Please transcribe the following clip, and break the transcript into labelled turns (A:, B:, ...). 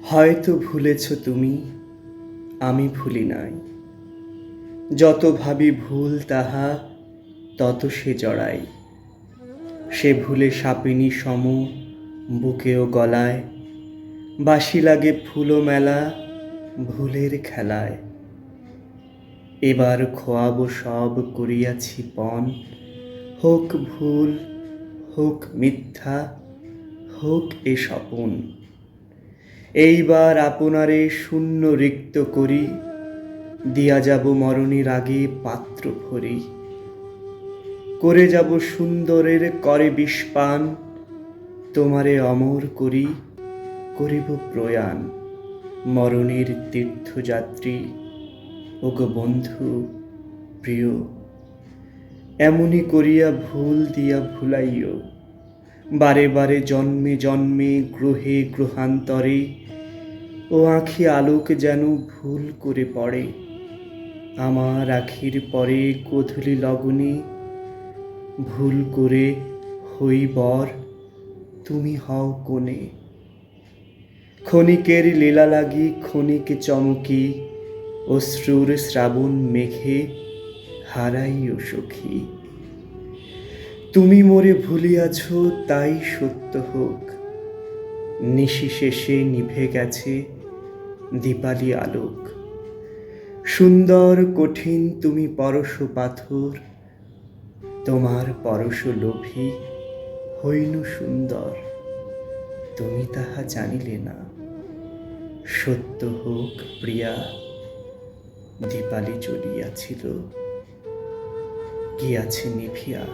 A: হয়তো ভুলেছ তুমি, আমি ভুলি নাই। যত ভাবি ভুল তাহা তত সে জড়াই। সে ভুলে সাপিনী সম বুকে ও গলায়। বাসি লাগে ফুলো মেলা ভুলের খেলায়। এবার খোয়াবো সব করিয়াছি পণ, হোক ভুল হোক মিথ্যা হোক এ স্বপন। এইবার আপনারে শূন্য রিক্ত করি, দিয়া যাব মরণের আগে পাত্র ভরি। করে যাব সুন্দরের করে বিষপান, তোমারে অমর করি করিব প্রয়াণ। মরণের তীর্থযাত্রী ওগো বন্ধু প্রিয়, এমনি করিয়া ভুল দিয়া ভুলাইও। বারে বারে জন্মে জন্মে গ্রহে গ্রহান্তরে ও আঁখি আলোক যেন ভুল করে পড়ে। আমার আখির পরে গোধূলি লগনে ভুল করে হই বর, তুমি হও কোণে। ক্ষণিকের লীলা লাগি ক্ষণিক চমকি, অশ্রুর শ্রাবণ মেঘে হারাইও সখী। তুমি মোরে ভুলিয়াছ তাই সত্য হোক, নিশি শেষে নিভে গেছে দীপালি আলোক। সুন্দর কঠিন তুমি পরশ পাথর, তোমার পরশ লোভী হইনু সুন্দর। তুমি তাহা জানিলে না, সত্য হোক প্রিয়া, দীপালি জ্বলিয়াছিল গিয়াছে নিভিয়া।